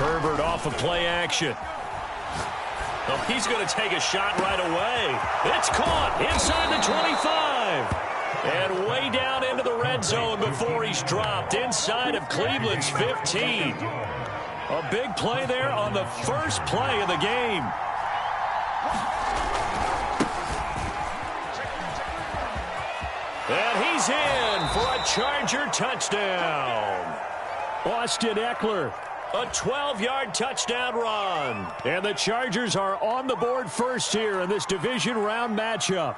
Herbert off of play action. Oh, he's going to take a shot right away. It's caught inside the 25. And way down into the red zone before he's dropped inside of Cleveland's 15. A big play there on the first play of the game. And he's in for a Charger touchdown. Austin Eckler, a 12-yard touchdown run. And the Chargers are on the board first here in this division round matchup.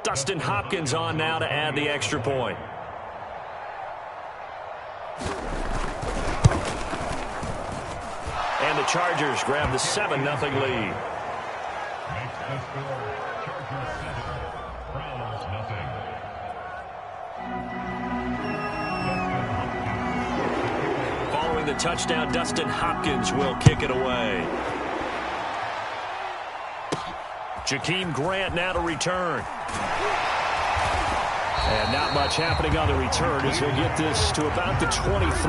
Dustin Hopkins on now to add the extra point. And the Chargers grab the 7-0 lead. Following the touchdown, Dustin Hopkins will kick it away. Jakeem Grant now to return. And not much happening on the return as he'll get this to about the 23.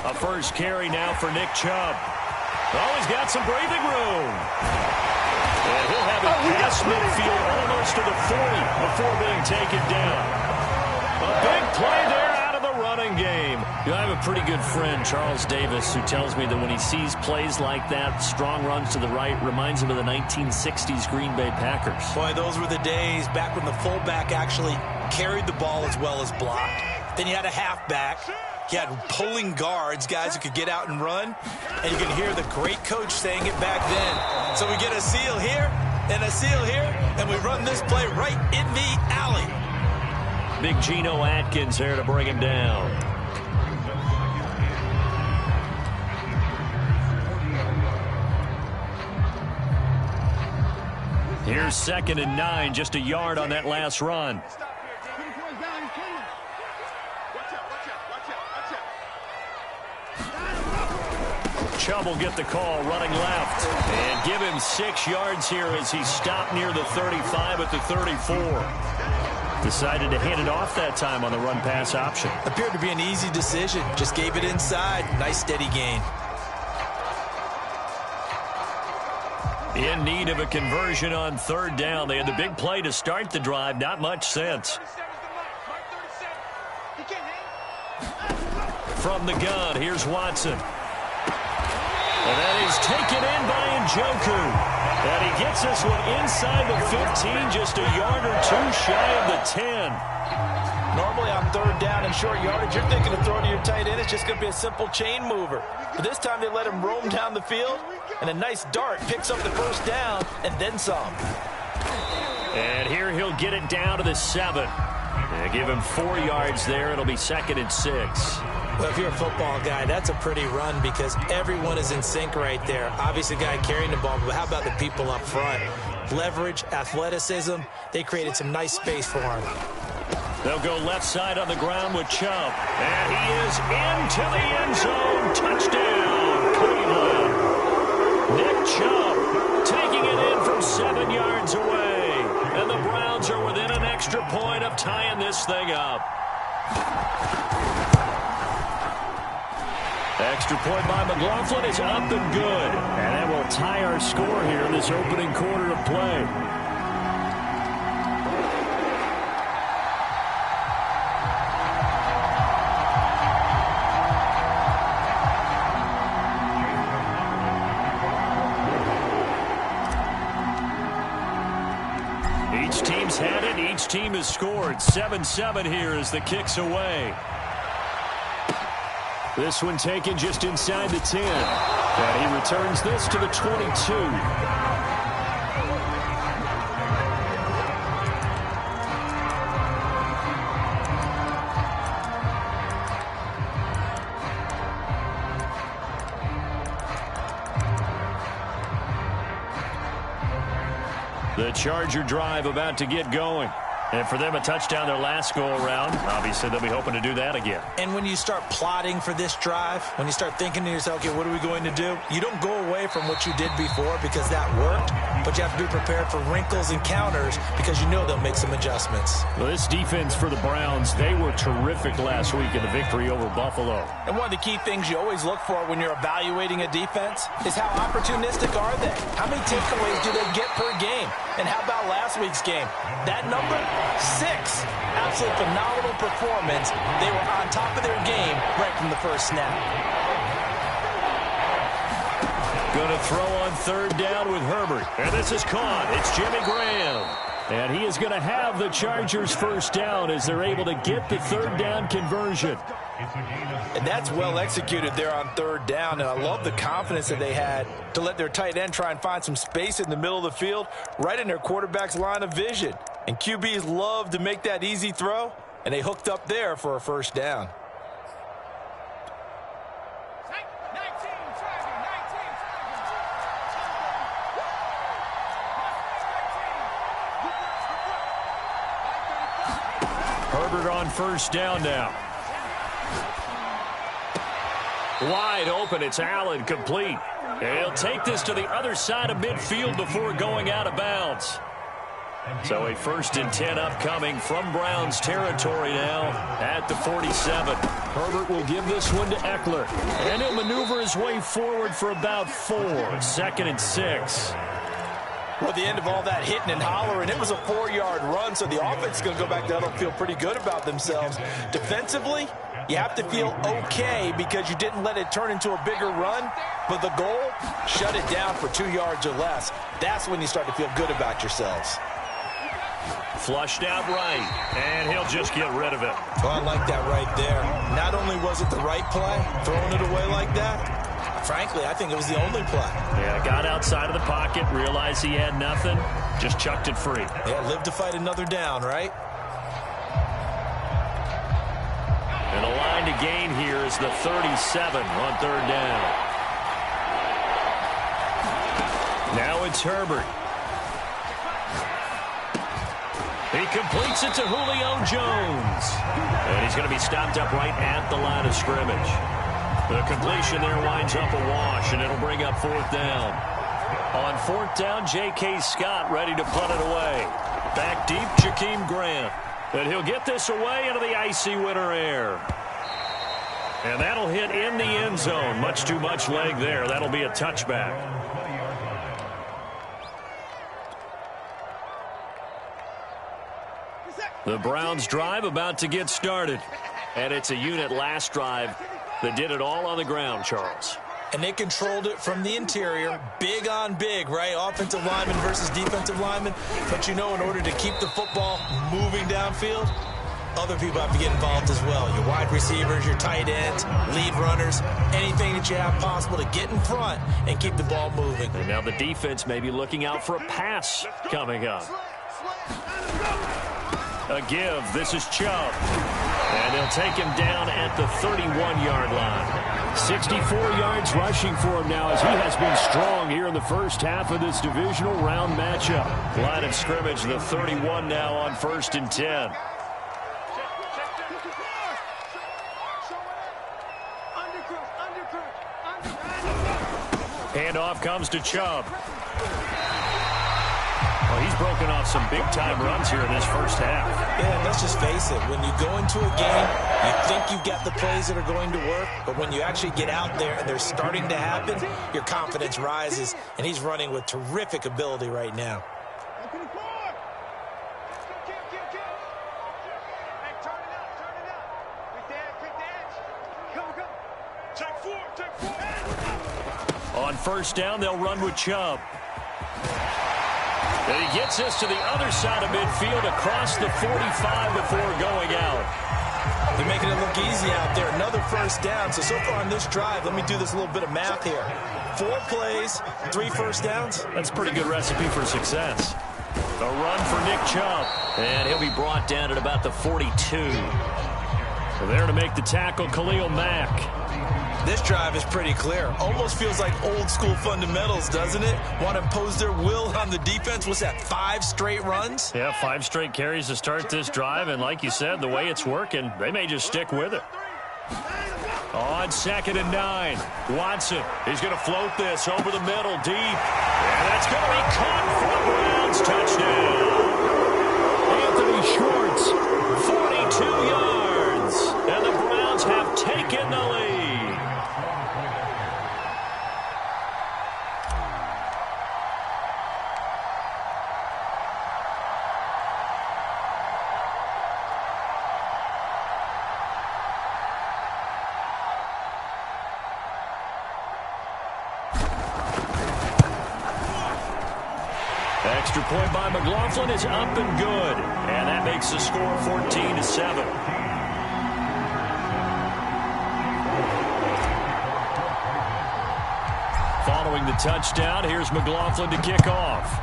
A first carry now for Nick Chubb. Oh, he's got some breathing room. And he'll have it past midfield almost to the 40 before being taken down. A big play there out of the running game. You know, I have a pretty good friend, Charles Davis, who tells me that when he sees plays like that, strong runs to the right, reminds him of the 1960s Green Bay Packers. Boy, those were the days back when the fullback actually carried the ball as well as blocked. Then you had a halfback. You had pulling guards, guys who could get out and run. And you can hear the great coach saying it back then. So we get a seal here and a seal here, and we run this play right in the alley. Big Geno Atkins there to bring him down. Here's 2nd and 9, just a yard on that last run. Chubb will get the call running left and give him 6 yards here as he stopped near the 35 at the 34. Decided to hand it off that time on the run-pass option. Appeared to be an easy decision. Just gave it inside. Nice steady gain. In need of a conversion on 3rd down. They had the big play to start the drive. Not much sense. From the gun, here's Watson. And that is taken in by Njoku. And he gets this one inside the 15, just a yard or 2 shy of the 10. Normally on 3rd down and short yardage, you're thinking of throwing to your tight end. It's just going to be a simple chain mover. But this time they let him roam down the field, and a nice dart picks up the 1st down and then some. And here he'll get it down to the 7. And give him 4 yards there. It'll be 2nd and 6. Well, if you're a football guy, that's a pretty run because everyone is in sync right there. Obviously, the guy carrying the ball, but how about the people up front? Leverage, athleticism, they created some nice space for him. They'll go left side on the ground with Chubb. And he is into the end zone. Touchdown, Cleveland. Nick Chubb taking it in from 7 yards away. And the Browns are within an extra point of tying this thing up. Extra point by McLaughlin is up and good. And that will tie our score here in this opening quarter of play. Each team's had it. Each team has scored. 7-7 here as the kick's away. This one taken just inside the 10. And he returns this to the 22. The Charger drive about to get going. And for them, a touchdown their last go-around. Obviously, they'll be hoping to do that again. And when you start plotting for this drive, when you start thinking to yourself, okay, what are we going to do? You don't go away from what you did before because that worked, but you have to be prepared for wrinkles and counters because you know they'll make some adjustments. Well, this defense for the Browns, they were terrific last week in the victory over Buffalo. And one of the key things you always look for when you're evaluating a defense is how opportunistic are they? How many takeaways do they get per game? And how about last week's game? That number? 6. Absolute phenomenal performance. They were on top of their game right from the first snap. Going to throw on third down with Herbert. And this is caught. It's Jimmy Graham. And he is going to have the Chargers first down as they're able to get the third down conversion. And that's well executed there on third down. And I love the confidence that they had to let their tight end try and find some space in the middle of the field, right in their quarterback's line of vision. And QBs love to make that easy throw, and they hooked up there for a first down. Herbert on first down now. Wide open, it's Allen, complete. He'll take this to the other side of midfield before going out of bounds. So a 1st and 10 upcoming from Browns territory now at the 47. Herbert will give this one to Eckler. And he'll maneuver his way forward for about 4. 2nd and 6. Well, at the end of all that hitting and hollering, it was a 4-yard run, so the offense is going to go back down and feel pretty good about themselves. Defensively, you have to feel okay because you didn't let it turn into a bigger run, but the goal, shut it down for 2 yards or less. That's when you start to feel good about yourselves. Flushed out right, and he'll just get rid of it. Oh, I like that right there. Not only was it the right play, throwing it away like that, frankly, I think it was the only play. Yeah, got outside of the pocket, realized he had nothing, just chucked it free. Yeah, live to fight another down, right? And a line to gain here is the 37 on third down. Now it's Herbert. He completes it to Julio Jones. And he's going to be stopped up right at the line of scrimmage. The completion there winds up a wash, and it'll bring up 4th down. On 4th down, J.K. Scott ready to punt it away. Back deep, Jakeem Grant. And he'll get this away into the icy winter air. And that'll hit in the end zone. Much too much leg there. That'll be a touchback. The Browns drive about to get started. And it's a unit last drive that did it all on the ground, Charles. And they controlled it from the interior, big on big, right? Offensive lineman versus defensive lineman. But you know, in order to keep the football moving downfield, other people have to get involved as well. Your wide receivers, your tight ends, lead runners, anything that you have possible to get in front and keep the ball moving. And now the defense may be looking out for a pass coming up. A give. This is Chubb. And they'll take him down at the 31-yard line. 64 yards rushing for him now as he has been strong here in the first half of this divisional round matchup. Line of scrimmage, the 31 now on 1st and 10. Handoff comes to Chubb. Well, he's broken off some big-time runs here in this first half. Yeah, let's just face it. When you go into a game, you think you've got the plays that are going to work, but when you actually get out there and they're starting to happen, your confidence rises, and he's running with terrific ability right now. On 1st down, they'll run with Chubb. And he gets this to the other side of midfield across the 45 before going out. They're making it look easy out there. Another 1st down. So far on this drive, let me do this little bit of math here. 4 plays, 3 1st downs. That's a pretty good recipe for success. A run for Nick Chubb. And he'll be brought down at about the 42. There to make the tackle, Khalil Mack. This drive is pretty clear. Almost feels like old school fundamentals, doesn't it? Want to impose their will on the defense. What's that, 5 straight runs? Yeah, 5 straight carries to start this drive. And like you said, the way it's working, they may just stick with it. On 2nd and 9, Watson. He's going to float this over the middle, deep. And that's going to be caught for a Browns touchdown. Anthony Schwartz, 42 yards. And the Browns have taken the lead. Extra point by McLaughlin is up and good. And that makes the score 14-7. Following the touchdown, here's McLaughlin to kick off.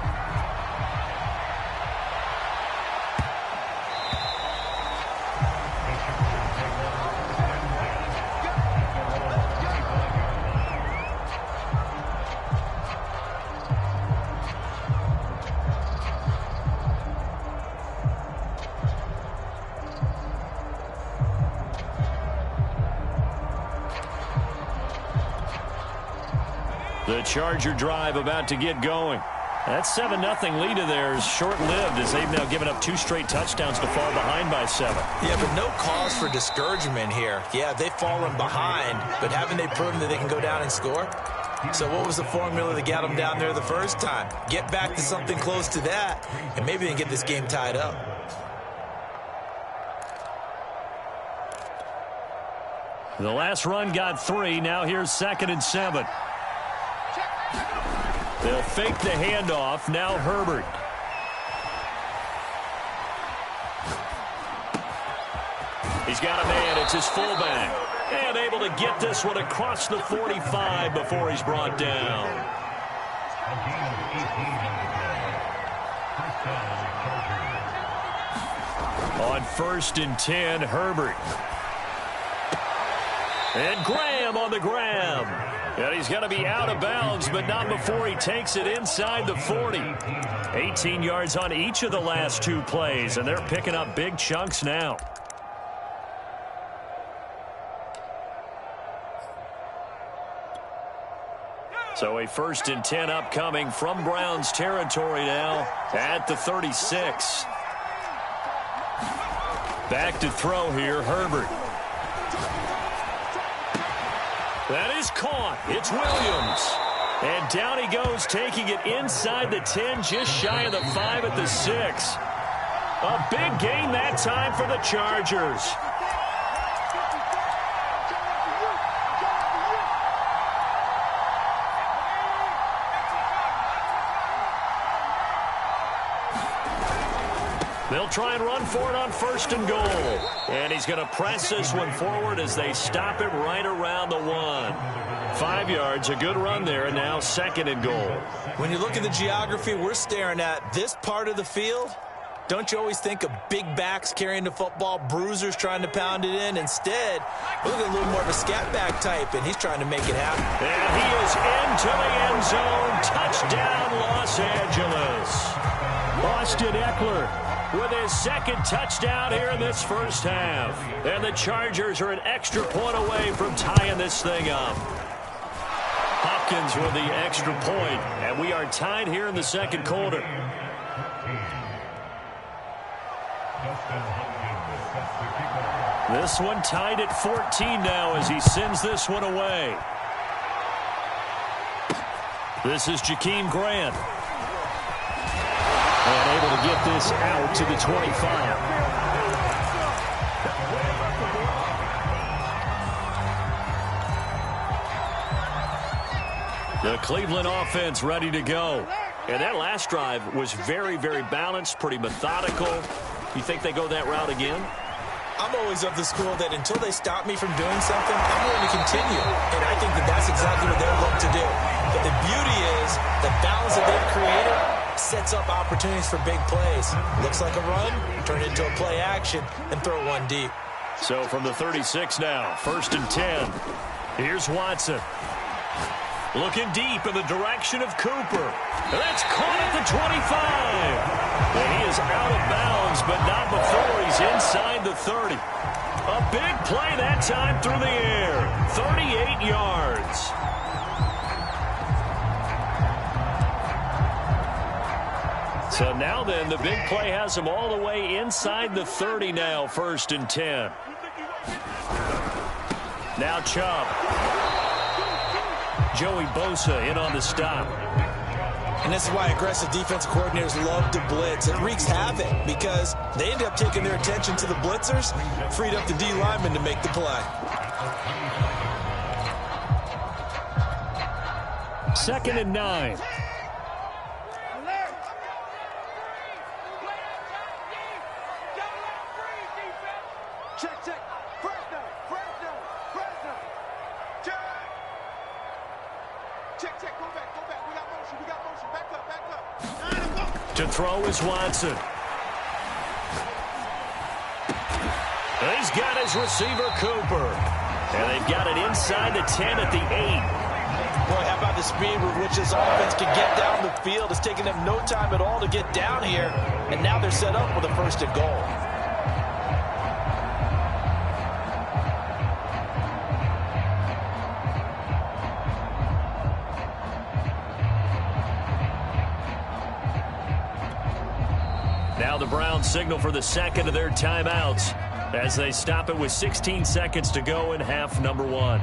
The Charger drive about to get going. That 7-0 lead of theirs short-lived as they've now given up 2 straight touchdowns to fall behind by 7. Yeah, but no cause for discouragement here. Yeah, they've fallen behind, but haven't they proven that they can go down and score? So what was the formula that got them down there the first time? Get back to something close to that, and maybe they can get this game tied up. The last run got 3. Now here's 2nd and 7. They'll fake the handoff. Now Herbert. He's got a man. It's his fullback. And able to get this one across the 45 before he's brought down. On 1st and 10, Herbert. And Graham on the grab. And he's going to be out of bounds, but not before he takes it inside the 40. 18 yards on each of the last 2 plays, and they're picking up big chunks now. So a 1st and 10 upcoming from Browns territory now at the 36. Back to throw here, Herbert. That is caught. It's Williams. And down he goes, taking it inside the 10, just shy of the 5 at the 6. A big gain that time for the Chargers. They'll try and run for it on 1st and goal. And he's going to press this one forward as they stop it right around the 1. 5 yards, a good run there, and now 2nd and goal. When you look at the geography we're staring at, this part of the field, don't you always think of big backs carrying the football, bruisers trying to pound it in? Instead, look at a little more of a scat back type, and he's trying to make it happen. And he is into the end zone. Touchdown, Los Angeles. Austin Eckler with his 2nd touchdown here in this first half. And the Chargers are an extra point away from tying this thing up. Hopkins with the extra point, and we are tied here in the 2nd quarter. This one tied at 14 now as he sends this one away. This is Jakeem Grant. And able to get this out to the 25. The Cleveland offense ready to go. And that last drive was very, very balanced, pretty methodical. You think they go that route again? I'm always of the school that until they stop me from doing something, I'm going to continue. And I think that that's exactly what they'll look to do. But the beauty is the balance that they've created sets up opportunities for big plays. Looks like a run, turn it into a play action, and throw one deep. So from the 36 now, 1st and 10. Here's Watson. Looking deep in the direction of Cooper. That's caught at the 25. And he is out of bounds, but not before he's inside the 30. A big play that time through the air. 38 yards. So now then, the big play has him all the way inside the 30 now, 1st and 10. Now Chubb. Joey Bosa in on the stop. And this is why aggressive defensive coordinators love to blitz. It wreaks havoc because they end up taking their attention to the blitzers, freed up the D lineman to make the play. 2nd and 9. To throw is Watson. He's got his receiver, Cooper. And they've got it inside the 10 at the 8. Boy, how about the speed with which this offense can get down the field? It's taking them no time at all to get down here. And now they're set up with a 1st and goal. Now the Browns signal for the 2nd of their timeouts as they stop it with 16 seconds to go in half number 1.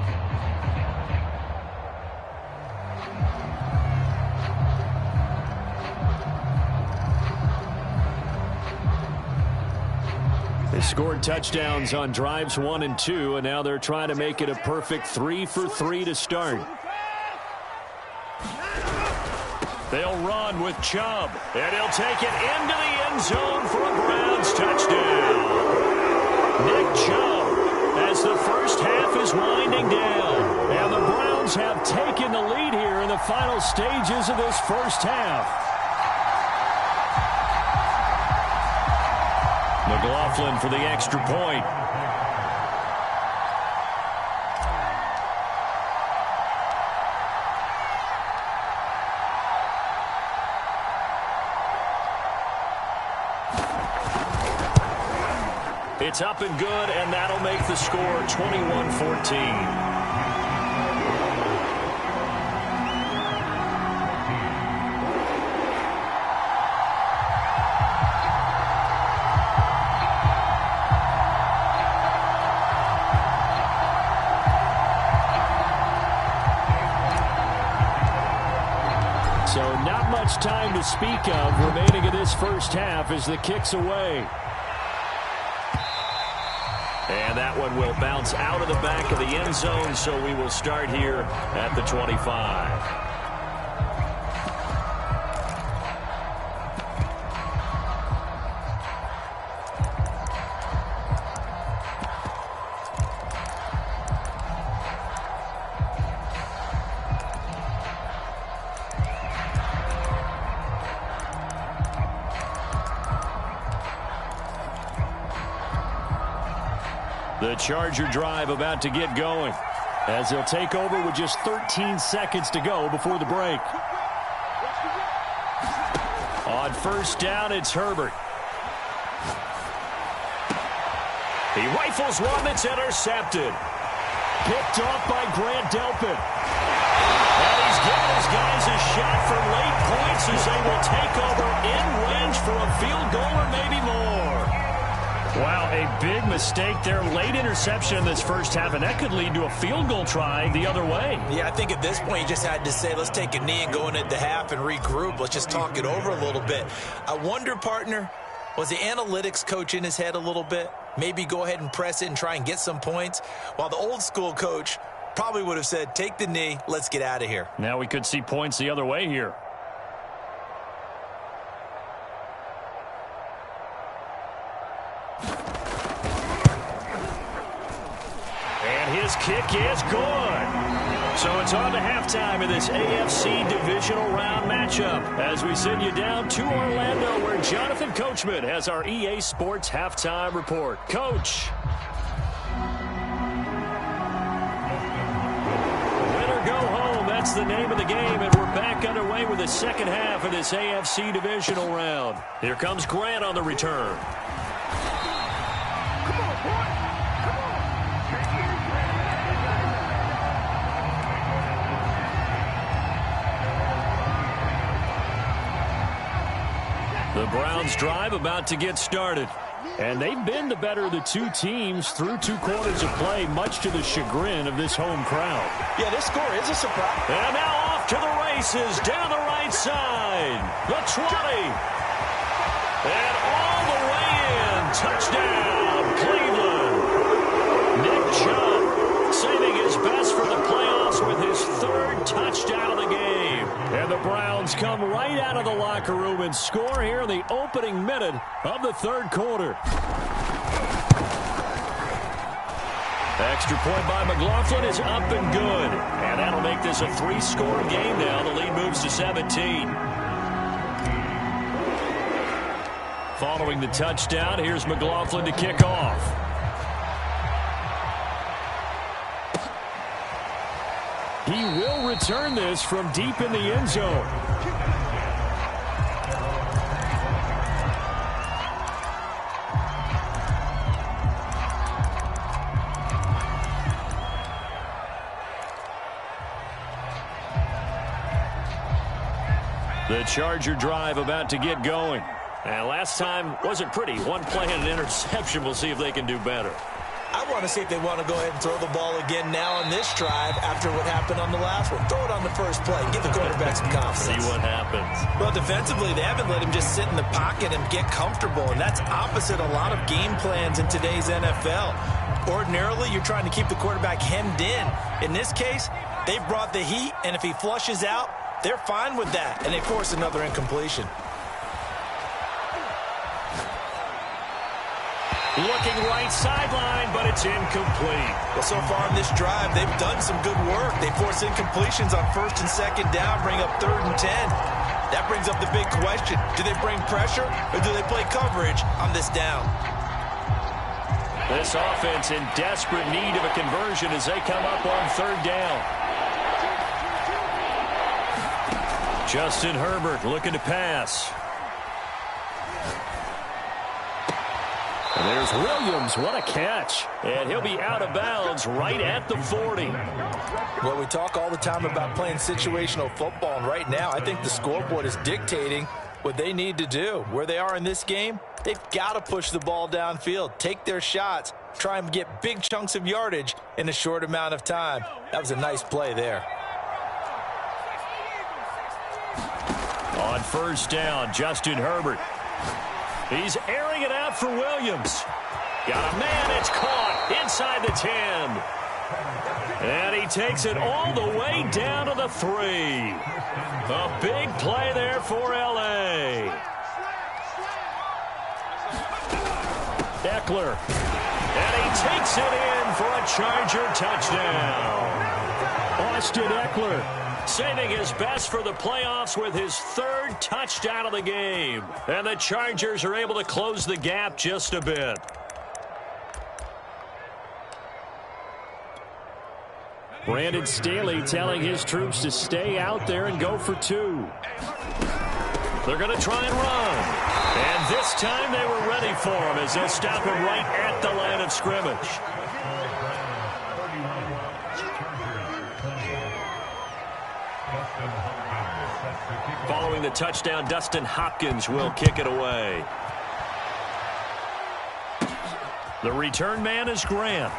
They scored touchdowns on drives 1 and 2, and now they're trying to make it a perfect 3 for 3 to start. They'll run with Chubb, and he'll take it into the end zone for a Browns touchdown. Nick Chubb, as the first half is winding down, and the Browns have taken the lead here in the final stages of this first half. McLaughlin for the extra point. It's up and good, and that'll make the score 21-14. So not much time to speak of remaining in this first half as the kick's away. And that one will bounce out of the back of the end zone, so we will start here at the 25. The Charger drive about to get going as they'll take over with just 13 seconds to go before the break. On first down, it's Herbert. He rifles one that's intercepted. Picked off by Grant Delpit. And he's giving his guys a shot for late points as they will take over in range for a field goal or maybe more. Wow, a big mistake there. Late interception in this first half, and that could lead to a field goal try the other way. Yeah, I think at this point you just had to say, let's take a knee and go into the half and regroup. Let's just talk it over a little bit. I wonder, partner, was the analytics coach in his head a little bit? Maybe go ahead and press it and try and get some points? While the old school coach probably would have said, take the knee, let's get out of here. Now we could see points the other way here. His kick is good. So it's on to halftime in this AFC divisional round matchup as we send you down to Orlando where Jonathan Coachman has our EA Sports halftime report. Coach. that's the name of the game, and we're back underway with the second half of this AFC divisional round. Here comes Grant on the return. Come on, boy. Come on. The Browns drive about to get started. And they've been the better of the two teams through 2 quarters of play, much to the chagrin of this home crowd. Yeah, this score is a surprise. And now off to the races down the right side. The 20. And all the way in. Touchdown, Cleveland. Nick Chubb saving his best for the playoffs with his 3rd touchdown of the game. And the Browns come right out of the locker room and score here in the opening minute of the 3rd quarter. Extra point by McLaughlin is up and good. And that'll make this a 3-score game now. The lead moves to 17. Following the touchdown, here's McLaughlin to kick off. He will return this from deep in the end zone. The Charger drive about to get going. And last time wasn't pretty. 1 play and an interception. We'll see if they can do better. I want to see if they want to go ahead and throw the ball again now on this drive after what happened on the last one. Throw it on the first play. Give the quarterback some confidence. See what happens. Well, defensively, they haven't let him just sit in the pocket and get comfortable, and that's opposite a lot of game plans in today's NFL. Ordinarily, you're trying to keep the quarterback hemmed in. In this case, they brought the heat, and if he flushes out, they're fine with that, and they force another incompletion. Looking right sideline, but it's incomplete. Well, so far in this drive, they've done some good work. They force incompletions on 1st and 2nd down, bring up 3rd and 10. That brings up the big question. Do they bring pressure, or do they play coverage on this down? This offense in desperate need of a conversion as they come up on 3rd down. Justin Herbert looking to pass. And there's Williams. What a catch. And he'll be out of bounds right at the 40. Well, we talk all the time about playing situational football, and right now I think the scoreboard is dictating what they need to do. Where they are in this game, they've got to push the ball downfield, take their shots, try and get big chunks of yardage in a short amount of time. That was a nice play there. On 1st down, Justin Herbert. He's airing it out for Williams. Got a man, it's caught inside the 10. And he takes it all the way down to the 3. A big play there for L.A. Eckler. And he takes it in for a Charger touchdown. Austin Eckler saving his best for the playoffs with his 3rd touchdown of the game. And the Chargers are able to close the gap just a bit. Brandon Staley telling his troops to stay out there and go for 2. They're going to try and run. And this time they were ready for him as they'll stop him right at the line of scrimmage. Following the touchdown, Dustin Hopkins will kick it away. The return man is Grant.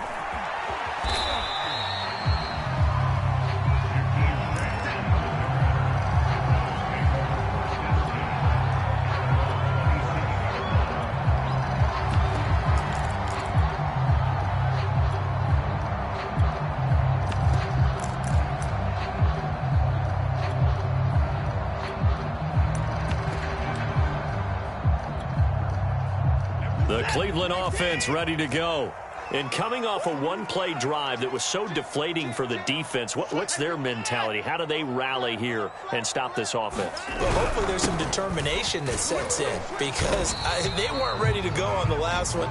The Cleveland offense ready to go. And coming off a one-play drive that was so deflating for the defense, what's their mentality? How do they rally here and stop this offense? Well, hopefully there's some determination that sets in because they weren't ready to go on the last one.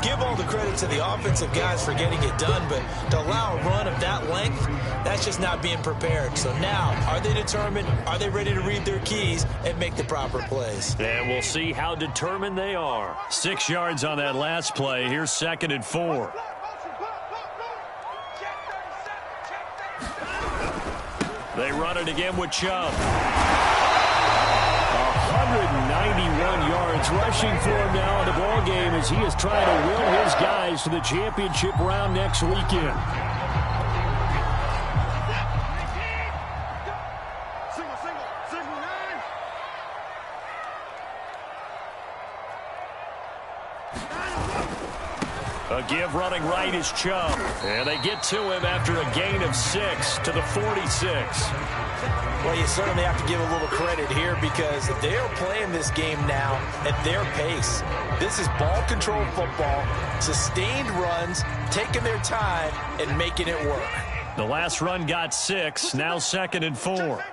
Give all the credit to the offensive guys for getting it done, but to allow a run of that length, that's just not being prepared. So now, are they determined? Are they ready to read their keys and make the proper plays? And we'll see how determined they are. 6 yards on that last play. Here's 2nd and 4. They run it again with Chubb. 191 yards rushing for him now in the ball game as he is trying to will his guys to the championship round next weekend. A give running right is Chubb. And they get to him after a gain of 6 to the 46. Well, you certainly have to give a little credit here because they are playing this game now at their pace. This is ball control football, sustained runs, taking their time, and making it work. The last run got 6, now 2nd and 4.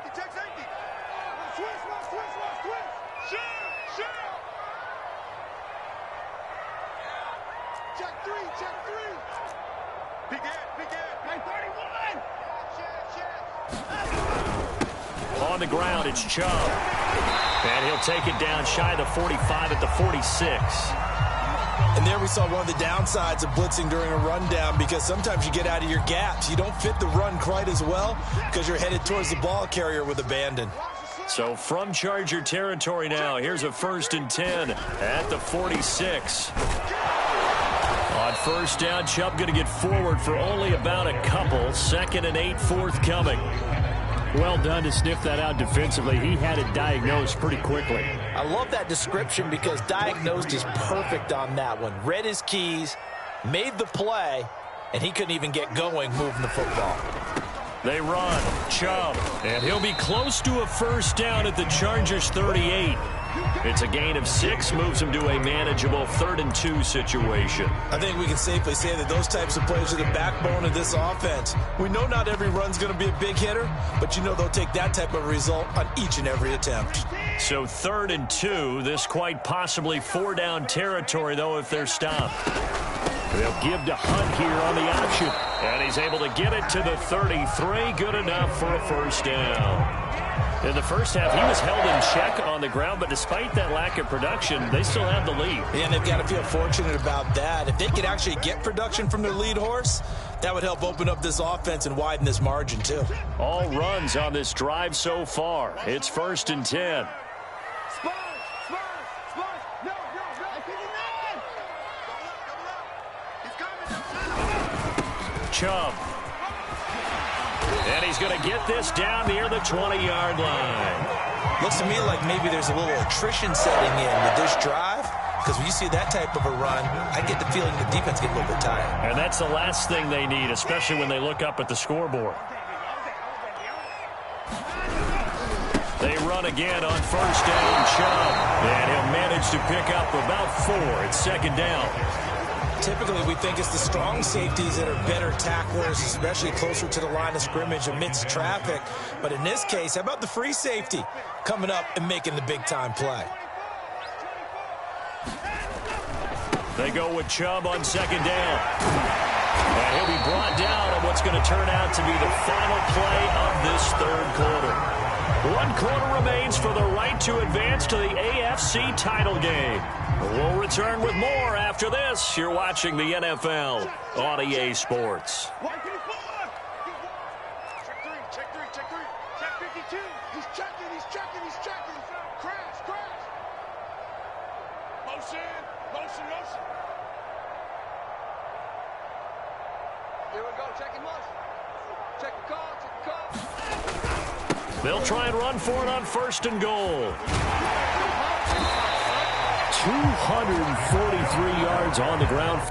On the ground, it's Chubb. And he'll take it down shy of the 45 at the 46. And there we saw one of the downsides of blitzing during a rundown because sometimes you get out of your gaps. You don't fit the run quite as well because you're headed towards the ball carrier with abandon. So from Charger territory now, here's a 1st and 10 at the 46. On 1st down, Chubb going to get forward for only about a couple. 2nd and 8 forthcoming. Well done to sniff that out defensively. He had it diagnosed pretty quickly. I love that description because diagnosed is perfect on that one. Read his keys, made the play, and he couldn't even get going moving the football. They run. Chubb. And he'll be close to a 1st down at the Chargers 38. It's a gain of 6, moves him to a manageable 3rd and 2 situation. I think we can safely say that those types of plays are the backbone of this offense. We know not every run's going to be a big hitter, but you know they'll take that type of result on each and every attempt. So 3rd and 2, this quite possibly 4-down territory, though, if they're stopped. They'll give to Hunt here on the option. And he's able to get it to the 33. Good enough for a 1st down. In the first half, he was held in check on the ground, but despite that lack of production, they still have the lead. Yeah, and they've got to feel fortunate about that. If they could actually get production from their lead horse, that would help open up this offense and widen this margin, too. All runs on this drive so far. It's 1st and 10. Chubb. And he's going to get this down near the 20-yard line. Looks to me like maybe there's a little attrition setting in with this drive, because when you see that type of a run, I get the feeling the defense gets a little bit tired. And that's the last thing they need, especially when they look up at the scoreboard. They run again on 1st down, Chubb. And he'll manage to pick up about 4. It's 2nd down. Typically, we think it's the strong safeties that are better tacklers, especially closer to the line of scrimmage amidst traffic. But in this case, how about the free safety coming up and making the big-time play? They go with Chubb on 2nd down. And he'll be brought down on what's going to turn out to be the final play of this 3rd quarter. 1 quarter remains for the right to advance to the AFC title game. We'll return with more after this. You're watching the NFL on EA Sports. Check 3, check 3, check 3. Check 52. He's checking, he's checking, he's checking. Crash, crash. Motion, motion, motion. Here we go, checking motion. Check the call, check the call. They'll try and run for it on 1st and goal. 243 yards on the ground.